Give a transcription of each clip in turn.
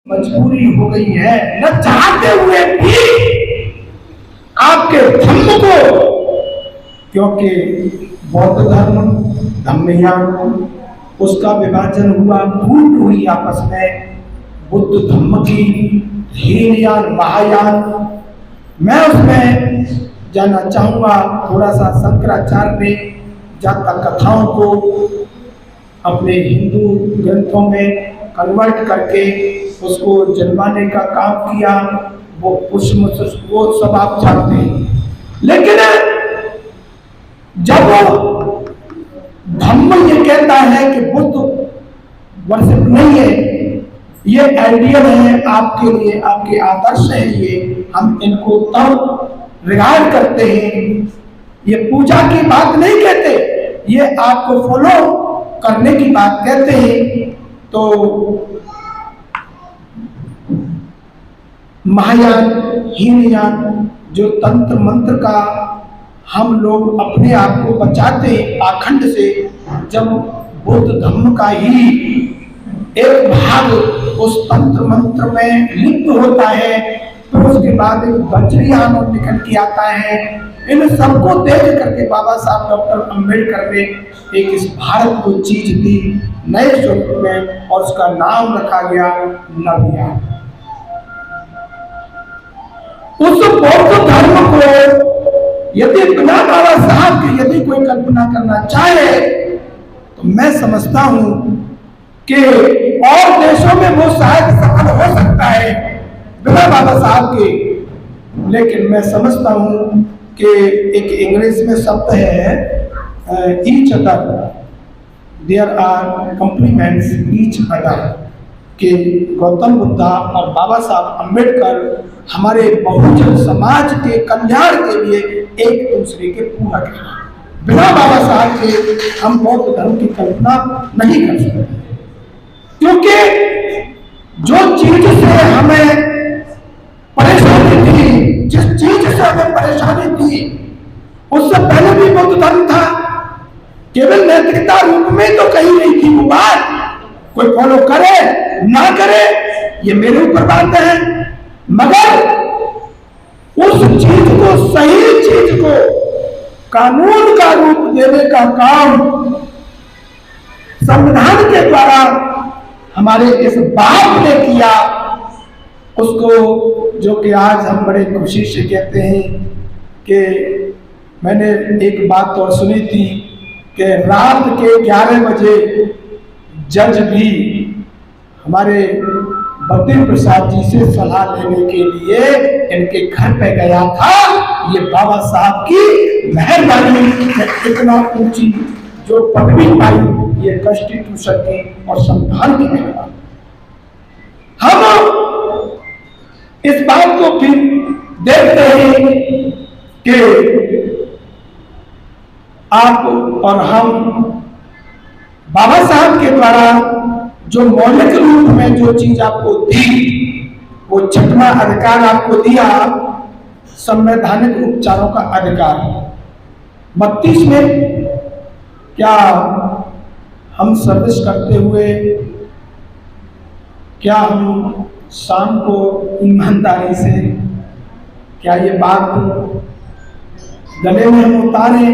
मजबूरी हो गई है, न चाहते हुए भी आपके धर्म को, क्योंकि बौद्ध धर्म धम्मयान उसका विभाजन हुआ, फूट हुई आपस में। बुद्ध धम्म की हीनयान महायान, मैं उसमें जानना चाहूंगा थोड़ा सा। शंकराचार्य ने जातक कथाओं को अपने हिंदू ग्रंथों में कन्वर्ट करके उसको जलवाने का काम किया, वो वो सब आप जानते हैं। लेकिन जब धम्म ये कहता है कि बुद्ध वर्षिप नहीं है, ये आइडियल है आपके लिए, आपके आदर्श है, ये हम इनको तब रिगार्ड करते हैं, ये पूजा की बात नहीं कहते, ये आपको फॉलो करने की बात कहते हैं। तो महायान हीनयान जो तंत्र मंत्र का हम लोग अपने आप को बचाते हैं पाखंड से, जब बुद्ध धम्म का ही एक भाग उस तंत्र मंत्र में लिप्त होता है, तो उसके बाद एक वज्रयान निकल के आता है। इन सबको देख करके बाबा साहब डॉक्टर अम्बेडकर ने एक इस भारत को चीज दी नए स्वरूप में, और उसका नाम रखा गया नवयान। उस बौद्ध धर्म को यदि बिना बाबा साहब की यदि कोई कल्पना करना चाहे, तो मैं समझता हूं कि और देशों में वो शायद सफल हो सकता है बिना बाबा साहब के। लेकिन मैं समझता हूं कि एक इंग्लिश में शब्द है each other, there are complements each other, कि गौतम बुद्धा और बाबा साहब अम्बेडकर हमारे बहुजन समाज के कल्याण के लिए एक दूसरे के पूरक हैं। बिना बाबा साहब के हम बौद्ध धर्म की कल्पना नहीं कर सकते, क्योंकि जो चीज से हमें परेशानी थी, जिस चीज से हमें परेशानी थी, उससे पहले भी बौद्ध धर्म था। केवल नैतिकता रूप में तो कही नहीं थी वो बात, कोई फॉलो करे ना करे ये मेरे ऊपर बात है, मगर उस चीज को, सही चीज को कानून का रूप देने का काम संविधान के द्वारा हमारे इस बाप ने किया, उसको जो कि आज हम बड़े खुशी से कहते हैं कि मैंने एक बात तो सुनी थी कि रात के 11 बजे जज भी हमारे बद्री प्रसाद जी से सलाह लेने के लिए इनके घर पे गया था। ये बाबा साहब की मेहरबानी, इतना ऊंची जो पदवी पाई, ये कॉन्स्टिट्यूशन की और संविधान की मेहरबानी। हम इस बात को भी देखते हैं कि आप और हम बाबा साहब के द्वारा जो मौलिक रूप में जो चीज आपको दी, वो 6वां अधिकार आपको दिया, संवैधानिक उपचारों का अधिकार। 32 में क्या हम सर्विस करते हुए, क्या हम शाम को ईमानदारी से, क्या ये बात गले में हम उतारे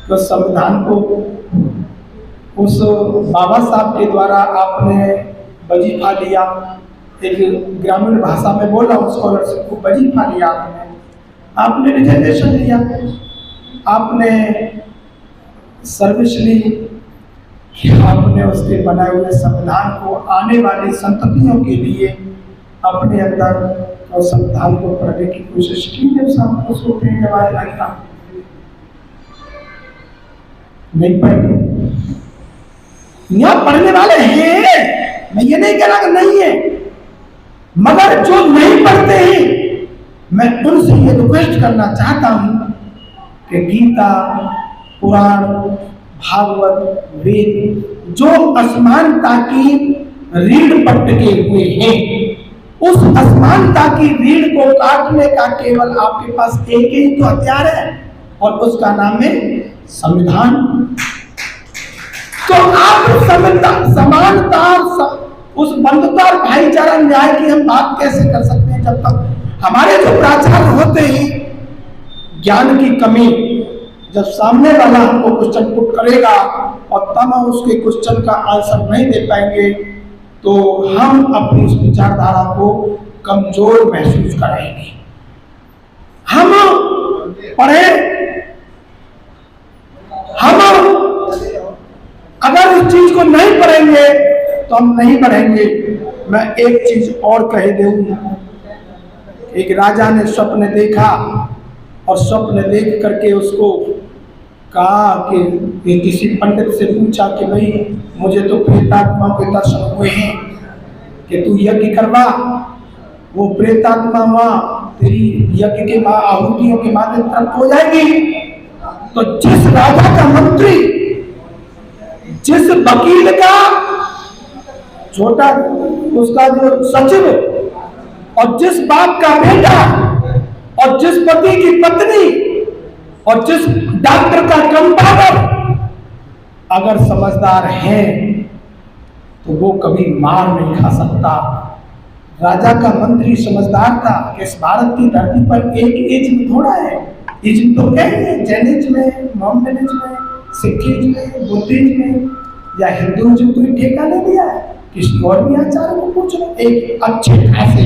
तो संविधान को उस बाबा साहब के द्वारा आपने वजीफा लिया, एक ग्रामीण भाषा में बोला, उस स्कॉलरशिप को वजीफा लिया, आपने रिजर्वेशन लिया, आपने सर्विस ली, कि आपने उसके बनाए हुए संविधान को आने वाली संततियों के लिए अपने अंदर और संविधान को पढ़ने की कोशिश की। जब साहब उसको के बारे लगा नहीं पढ़े, यहाँ पढ़ने वाले हैं, मैं ये नहीं कह रहा कि नहीं है, मगर जो नहीं पढ़ते हैं मैं उनसे ये रिक्वेस्ट करना चाहता हूं कि गीता, पुराण, भागवत, वेद जो असमानता की रीढ़ पटके हुए हैं, उस असमानता की रीढ़ को काटने का केवल आपके पास एक ही तो हथियार है, और उसका नाम है संविधान। तो आप समानता उस बंधुता और भाईचारा न्याय की हम बात कैसे कर सकते हैं जब तक हमारे जो प्राचार्य होते हैं ज्ञान की कमी, जब सामने वाला हमको क्वेश्चन पुट करेगा और तब हम उसके क्वेश्चन का आंसर नहीं दे पाएंगे तो हम अपनी उस विचारधारा को कमजोर महसूस कराएंगे। हम पढ़े, हम अगर इस चीज को नहीं पढ़ेंगे तो हम नहीं बढ़ेंगे। मैं एक चीज और कह दूं, एक राजा ने स्वप्न देखा और स्वप्न देख करके उसको कहा कि किसी पंडित से पूछा कि भाई मुझे तो प्रेतात्मा के दर्शन हुए हैं कि तू यज्ञ करवा। वो प्रेतात्मा वहां तेरी यज्ञ के आहुतियों के माध्यम तक हो जाएगी। तो जिस राजा का मंत्री, जिस वकील का छोटा उसका जो सचिव और जिस बाप का बेटा और जिस पति की पत्नी और जिस डॉक्टर का कंपाउंडर अगर समझदार है तो वो कभी मार नहीं खा सकता। राजा का मंत्री समझदार था कि इस भारत की धरती पर एक इज्म थोड़ा है। इज्म तो क्या है? जैनिज्म में, मोहम्मदिज्म में, सिखिज्म में, बुद्धिज्म में या हिंदुइज्म कोई ठेका नहीं लिया है। किसी और भी आचार्य को पूछ लो, एक अच्छे खासे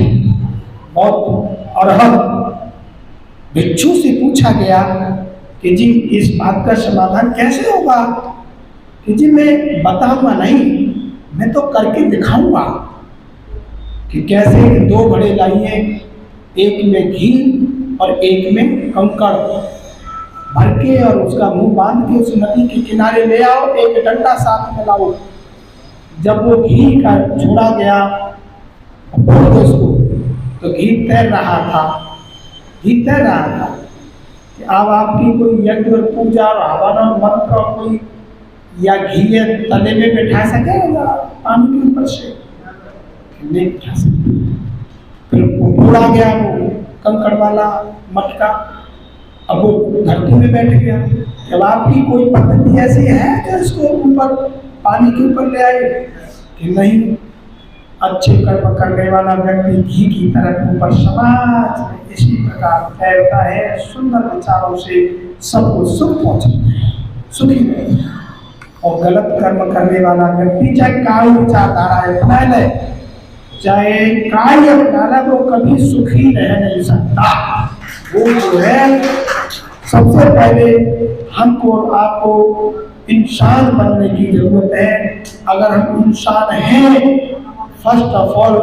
बहुत और हम भिक्षु से पूछा गया कि जी इस बात का समाधान कैसे होगा? कि जी मैं बताऊंगा नहीं, मैं तो करके दिखाऊंगा कि कैसे दो घड़े लाइए, एक में घी और एक में कंकड़ भर के और उसका मुंह बांध के उस नदी के किनारे ले आओ, एक डंडा साथ में लाओ। जब वो घी का छोड़ा गया उसको तो घी तैर रहा था, घी तैर रहा था। कि अब आपकी कोई यज्ञ और पूजा और हवन और मंत्र और कोई या घी तले में बैठा सकेगा पानी के ऊपर से? नहीं बैठा सकते। फिर उड़ा गया वो कंकड़ वाला मटका, अब वो धरती में बैठ गया। जब आपकी कोई पद्धति ऐसी है जो इसको ऊपर पानी के ऊपर ले आए कि नहीं, अच्छे कर्म करने वाला व्यक्ति घी की तरह ऊपर समाज में इसी प्रकार फैलता है, सुंदर विचारों से सबको सुख पहुंचाता है, सुखी है। और गलत कर्म करने वाला व्यक्ति चाहे काय विचारधारा अपना ले, चाहे काय अपना ले, वो कभी सुखी रह नहीं सकता। वो जो है सबसे पहले हमको और आपको इंसान बनने की जरूरत है। अगर हम इंसान हैं, first of all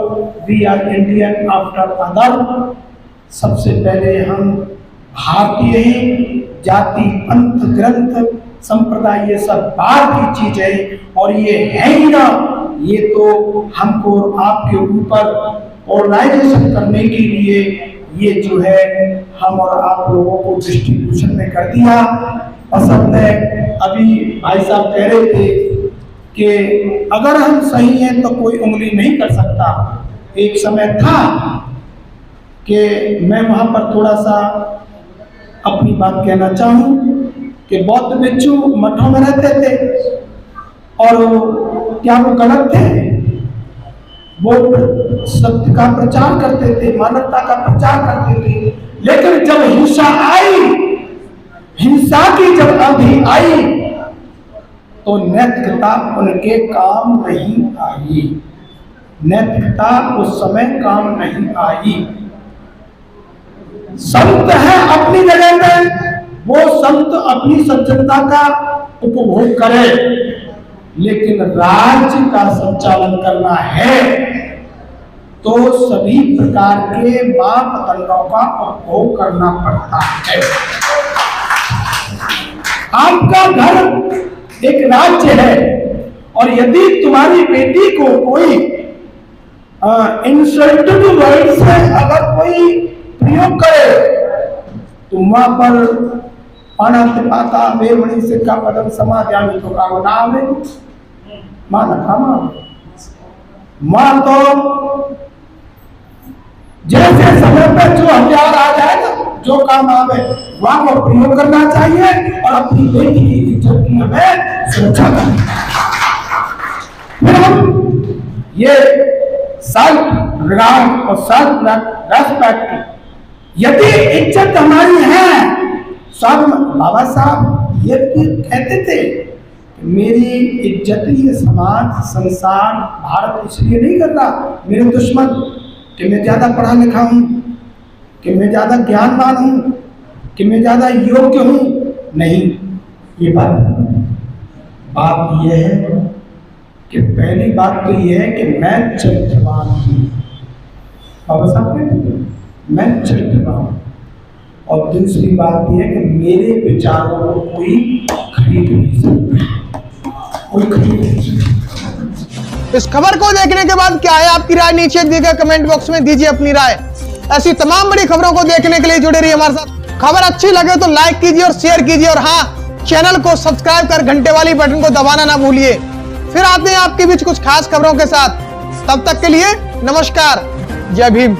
we are Indian after other. सबसे पहले हम भारतीय हैं। जाति, पंथ, ग्रंथ, संप्रदाय ये सब बाहर की चीज है और ये है ही ना। ये तो हमको आपके ऊपर ऑर्गेनाइजेशन करने के लिए ये जो है हम और आप लोगों को डिस्ट्रीब्यूशन में कर दिया पसंद है। अभी भाई साहब कह रहे थे कि अगर हम सही हैं तो कोई उंगली नहीं कर सकता। एक समय था कि मैं वहां पर थोड़ा सा अपनी बात कहना चाहूँ कि बौद्ध भिक्षु मठों में रहते थे और क्या वो गलत थे? वो सत्य का प्रचार करते थे, मानवता का प्रचार करते थे, लेकिन जब हिंसा आई, हिंसा की जब अवधि आई तो नैतिकता उनके काम नहीं आई। नैतिकता उस समय काम नहीं आई। संत है अपनी जगह पे, वो संत अपनी सज्जनता का उपभोग करे, लेकिन राज्य का संचालन करना है तो सभी प्रकार के मापदंडों का उपभोग करना पड़ता है। आपका घर एक राज्य है और यदि तुम्हारी बेटी को कोई इंसल्टेड वर्ड से अगर कोई प्रयोग करे तो वहां पर पाता वेमणि सिक्का पदम समाध्यामी तो का नाम है मान खामा मां। तो जैसे समय पर जो हथियार आ जाए ना, जो काम आवे वहां को प्रयोग करना चाहिए और अपनी बेटी की इज्जत की हमें सुरक्षा करनी। फिर हम ये सेल्फ रिगार्ड और सेल्फ रेस्पेक्ट, यदि इज्जत हमारी है, सब बाबा साहब ये कहते थे कि मेरी इज्जत ये समाज, संसार, भारत इसलिए नहीं कर रहा मेरे दुश्मन कि मैं ज्यादा पढ़ा लिखा हूं, कि मैं ज्यादा ज्ञानवान हूं, कि मैं ज्यादा योग्य हूं। नहीं, ये बात यह है कि पहली बात तो यह है कि मैं चरित्रवान हूं। बाबा साहब कहते थे मैं चरित्रवान, और दूसरी बात यह है कि मेरे विचारों को कोई खरीद नहीं सकता, कोई खरीद नहीं सकता। इस खबर को देखने के बाद क्या है आपकी राय, नीचे दिए गए कमेंट बॉक्स में दीजिए अपनी राय। ऐसी तमाम बड़ी खबरों को देखने के लिए जुड़े रहिए हमारे साथ। खबर अच्छी लगे तो लाइक कीजिए और शेयर कीजिए, और हाँ, चैनल को सब्सक्राइब कर घंटे वाली बटन को दबाना ना भूलिए। फिर आते हैं आपके बीच कुछ खास खबरों के साथ, तब तक के लिए नमस्कार, जय भीम।